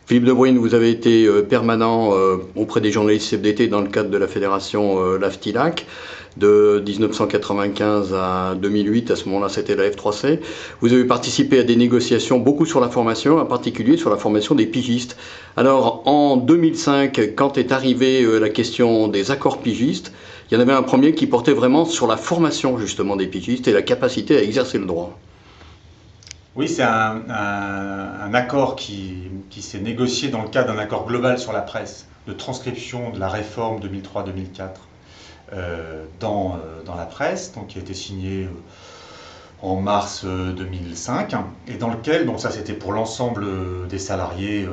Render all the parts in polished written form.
Philippe De Bruyne, vous avez été permanent auprès des journalistes CFDT dans le cadre de la fédération LAFTILAC de 1995 à 2008. À ce moment-là, c'était la F3C. Vous avez participé à des négociations, beaucoup sur la formation, en particulier sur la formation des pigistes. Alors, en 2005, quand est arrivée la question des accords pigistes, il y en avait un premier qui portait vraiment sur la formation justement des pigistes et la capacité à exercer le droit. Oui, c'est un accord qui s'est négocié dans le cadre d'un accord global sur la presse de transcription de la réforme 2003-2004 dans la presse, donc qui a été signé en mars 2005, et dans lequel, donc ça c'était pour l'ensemble des salariés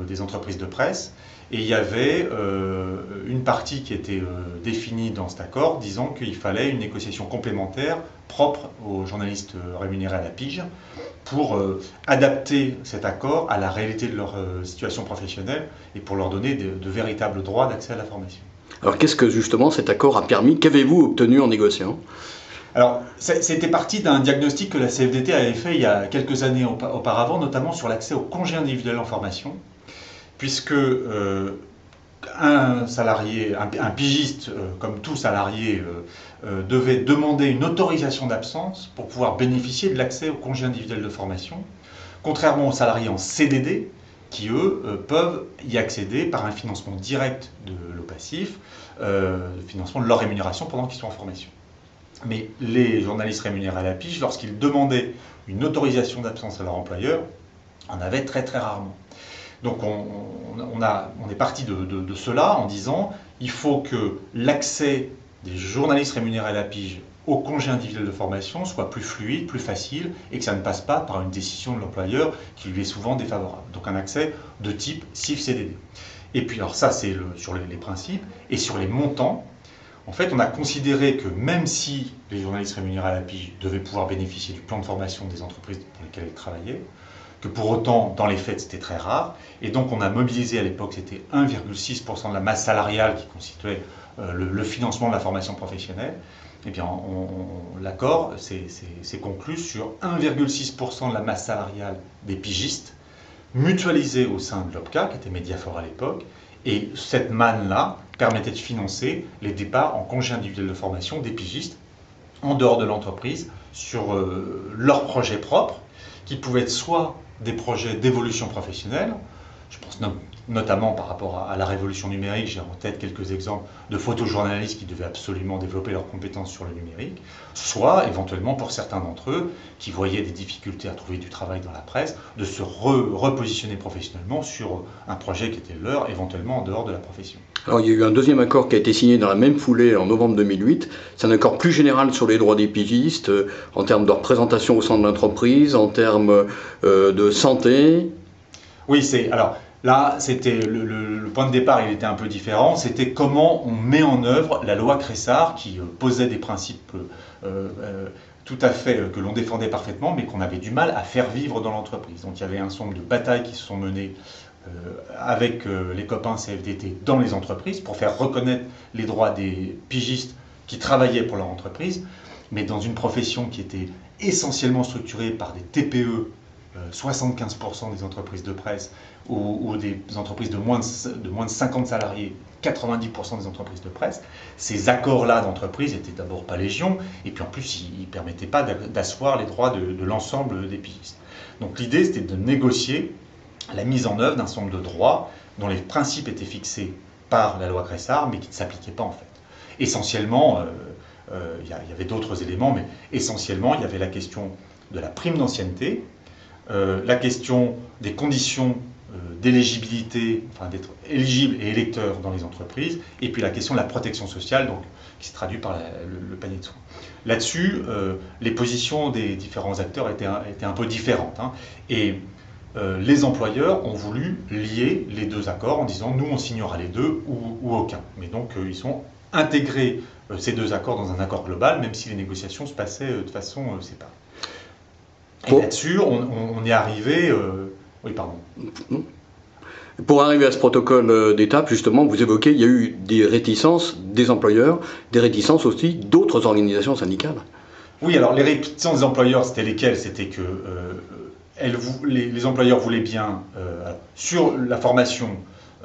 des entreprises de presse, et il y avait une partie qui était définie dans cet accord disant qu'il fallait une négociation complémentaire propre aux journalistes rémunérés à la pige pour adapter cet accord à la réalité de leur situation professionnelle et pour leur donner de véritables droits d'accès à la formation. Alors qu'est-ce que justement cet accord a permis? Qu'avez-vous obtenu en négociant? Alors, c'était parti d'un diagnostic que la CFDT avait fait il y a quelques années auparavant, notamment sur l'accès au congé individuel en formation, puisque un salarié, un pigiste, comme tout salarié, devait demander une autorisation d'absence pour pouvoir bénéficier de l'accès au congé individuel de formation, contrairement aux salariés en CDD, qui eux peuvent y accéder par un financement direct de l'OPACIF, le financement de leur rémunération pendant qu'ils sont en formation. Mais les journalistes rémunérés à la pige, lorsqu'ils demandaient une autorisation d'absence à leur employeur, en avaient très très rarement. Donc on est parti de cela en disant il faut que l'accès des journalistes rémunérés à la pige au congé individuel de formation soit plus fluide, plus facile, et que ça ne passe pas par une décision de l'employeur qui lui est souvent défavorable. Donc un accès de type CIF-CDD. Et puis alors ça c'est sur les principes, et sur les montants, en fait on a considéré que même si les journalistes rémunérés à la pige devaient pouvoir bénéficier du plan de formation des entreprises pour lesquelles ils travaillaient, que pour autant, dans les faits, c'était très rare. Et donc, on a mobilisé à l'époque, c'était 1,6% de la masse salariale qui constituait le financement de la formation professionnelle. Et bien, l'accord s'est conclu sur 1,6% de la masse salariale des pigistes, mutualisée au sein de l'OPCA, qui était Mediafor à l'époque. Et cette manne-là permettait de financer les départs en congé individuel de formation des pigistes en dehors de l'entreprise sur leurs projets propres, qui pouvaient être soit des projets d'évolution professionnelle, je pense notamment par rapport à la révolution numérique, j'ai en tête quelques exemples de photojournalistes qui devaient absolument développer leurs compétences sur le numérique, soit éventuellement pour certains d'entre eux qui voyaient des difficultés à trouver du travail dans la presse, de se repositionner professionnellement sur un projet qui était leur, éventuellement en dehors de la profession. Alors il y a eu un deuxième accord qui a été signé dans la même foulée en novembre 2008. C'est un accord plus général sur les droits des pigistes, en termes de représentation au sein de l'entreprise, en termes de santé. Oui, alors là, c'était le point de départ, il était un peu différent. C'était comment on met en œuvre la loi Cressard qui posait des principes tout à fait que l'on défendait parfaitement, mais qu'on avait du mal à faire vivre dans l'entreprise. Donc il y avait un certain nombre de batailles qui se sont menées avec les copains CFDT dans les entreprises pour faire reconnaître les droits des pigistes qui travaillaient pour leur entreprise, mais dans une profession qui était essentiellement structurée par des TPE, 75% des entreprises de presse ou des entreprises de moins de 50 salariés, 90% des entreprises de presse, ces accords-là d'entreprise étaient d'abord pas légion, et puis en plus ils ne permettaient pas d'asseoir les droits de l'ensemble des pigistes. Donc l'idée c'était de négocier la mise en œuvre d'un certain nombre de droits dont les principes étaient fixés par la loi Cressard, mais qui ne s'appliquaient pas en fait. Essentiellement, il y avait d'autres éléments, mais essentiellement il y avait la question de la prime d'ancienneté, la question des conditions d'éligibilité, enfin d'être éligible et électeur dans les entreprises, et puis la question de la protection sociale, donc, qui se traduit par le panier de soins. Là-dessus, les positions des différents acteurs étaient un peu différentes, hein, et les employeurs ont voulu lier les deux accords en disant nous on signera les deux ou aucun. Mais donc ils ont intégré ces deux accords dans un accord global, même si les négociations se passaient de façon séparée. Et là-dessus, on est arrivé... Oui, pardon. Pour arriver à ce protocole d'étape, justement, vous évoquez, il y a eu des réticences des employeurs, des réticences aussi d'autres organisations syndicales. Oui, alors les réticences des employeurs, c'était lesquelles? C'était que les employeurs voulaient bien, sur la formation,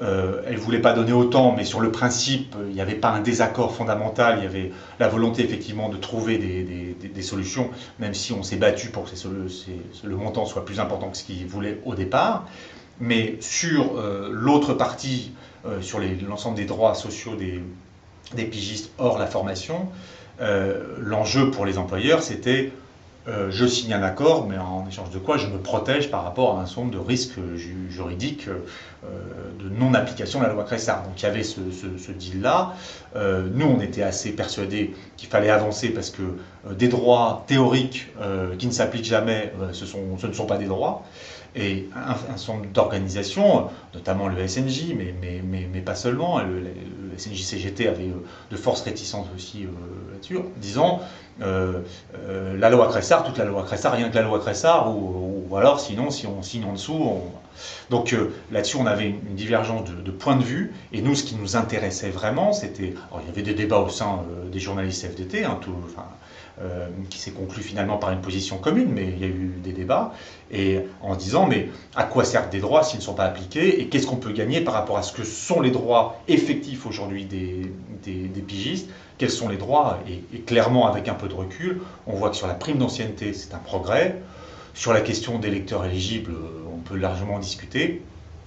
elle ne voulait pas donner autant, mais sur le principe, il n'y avait pas un désaccord fondamental, il y avait la volonté effectivement de trouver des solutions, même si on s'est battu pour que le montant soit plus important que ce qu'ils voulaient au départ. Mais sur l'autre partie, sur l'ensemble des droits sociaux des pigistes hors la formation, l'enjeu pour les employeurs, c'était je signe un accord, mais en échange de quoi je me protège par rapport à un certain nombre de risques juridiques de non-application de la loi Cressard. Donc il y avait ce deal-là. Nous, on était assez persuadés qu'il fallait avancer parce que des droits théoriques qui ne s'appliquent jamais, ce ne sont pas des droits. Et un certain nombre d'organisations, notamment le SNJ, mais pas seulement, le SNJ-CGT avait de fortes réticences aussi là-dessus, disant la loi Cressard, toute la loi Cressard, rien que la loi Cressard, ou alors sinon, si on signe en dessous. Donc là-dessus, on avait une divergence de point de vue, et nous, ce qui nous intéressait vraiment, c'était. Alors, il y avait des débats au sein des journalistes FDT, qui s'est conclu finalement par une position commune, mais il y a eu des débats, et en disant, mais à quoi servent des droits s'ils ne sont pas appliqués, et qu'est-ce qu'on peut gagner par rapport à ce que sont les droits effectifs aujourd'hui des pigistes, quels sont les droits, et clairement, avec un peu de recul, on voit que sur la prime d'ancienneté, c'est un progrès, sur la question des électeurs éligibles, on peut largement discuter,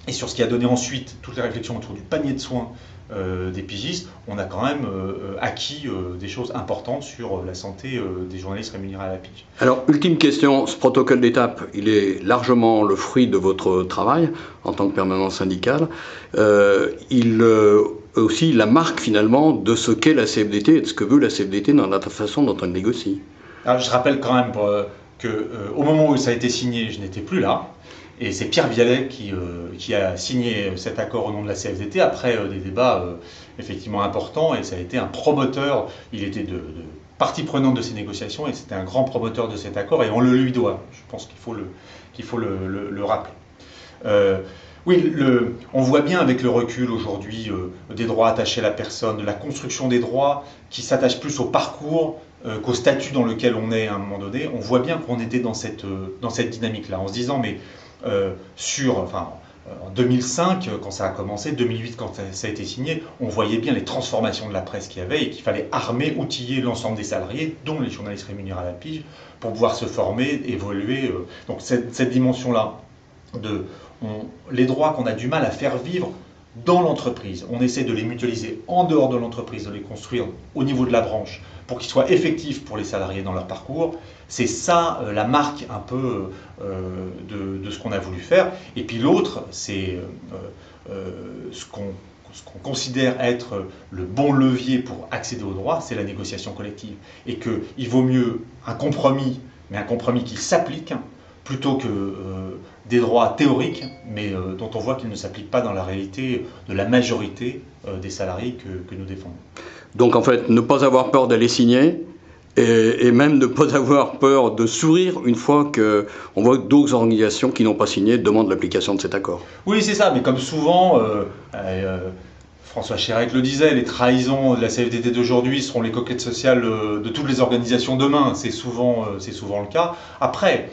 et sur ce qui a donné ensuite toutes les réflexions autour du panier de soins des pigistes, on a quand même acquis des choses importantes sur la santé des journalistes rémunérés à la pige. Alors, ultime question, ce protocole d'étape, il est largement le fruit de votre travail en tant que permanent syndical. Il aussi la marque finalement de ce qu'est la CFDT et de ce que veut la CFDT dans la façon dont elle négocie. Alors, je rappelle quand même qu'au moment où ça a été signé, je n'étais plus là. Et c'est Pierre Vialet qui a signé cet accord au nom de la CFDT après des débats effectivement importants, et ça a été un promoteur, il était de partie prenante de ces négociations, et c'était un grand promoteur de cet accord, et on le lui doit. Je pense qu'il faut le rappeler. Oui, on voit bien avec le recul aujourd'hui des droits attachés à la personne, de la construction des droits qui s'attachent plus au parcours qu'au statut dans lequel on est à un moment donné. On voit bien qu'on était dans cette dynamique-là, en se disant, mais en 2005, quand ça a commencé, 2008, quand ça a été signé, on voyait bien les transformations de la presse qu'il y avait, et qu'il fallait armer, outiller l'ensemble des salariés, dont les journalistes rémunérés à la pige, pour pouvoir se former, évoluer. Donc cette dimension-là, les droits qu'on a du mal à faire vivre dans l'entreprise, on essaie de les mutualiser en dehors de l'entreprise, de les construire au niveau de la branche, pour qu'ils soient effectifs pour les salariés dans leur parcours. C'est ça la marque un peu de ce qu'on a voulu faire. Et puis l'autre, c'est ce qu'on considère être le bon levier pour accéder aux droits, c'est la négociation collective. Et qu'il vaut mieux un compromis, mais un compromis qui s'applique, plutôt que des droits théoriques, mais dont on voit qu'ils ne s'appliquent pas dans la réalité de la majorité des salariés que nous défendons. Donc en fait, ne pas avoir peur d'aller signer, et même ne pas avoir peur de sourire une fois qu'on voit que d'autres organisations qui n'ont pas signé demandent l'application de cet accord. Oui, c'est ça, mais comme souvent, François Chérec le disait, les trahisons de la CFDT d'aujourd'hui seront les coquettes sociales de toutes les organisations demain. C'est souvent le cas. Après,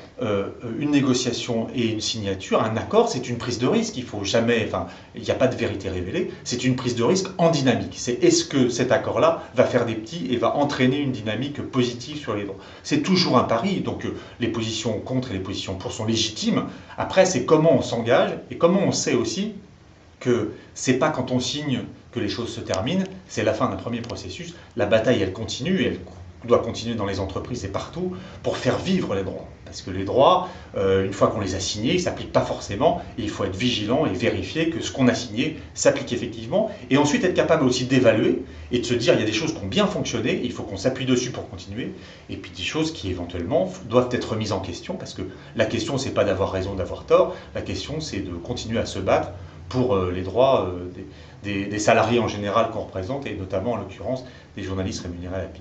une négociation et une signature, un accord, c'est une prise de risque. Il faut jamais, il n'y a pas de vérité révélée. C'est une prise de risque en dynamique. C'est est-ce que cet accord-là va faire des petits et va entraîner une dynamique positive sur les droits. C'est toujours un pari. Donc les positions contre et les positions pour sont légitimes. Après, c'est comment on s'engage et comment on sait aussi que c'est pas quand on signe que les choses se terminent, c'est la fin d'un premier processus. La bataille, elle continue, et elle doit continuer dans les entreprises et partout pour faire vivre les droits. Parce que les droits, une fois qu'on les a signés, ils ne s'appliquent pas forcément, et il faut être vigilant et vérifier que ce qu'on a signé s'applique effectivement, et ensuite être capable aussi d'évaluer et de se dire il y a des choses qui ont bien fonctionné, il faut qu'on s'appuie dessus pour continuer, et puis des choses qui éventuellement doivent être remises en question, parce que la question, c'est pas d'avoir raison, d'avoir tort, la question, c'est de continuer à se battre pour les droits des salariés en général qu'on représente, et notamment en l'occurrence des journalistes rémunérés à la pige.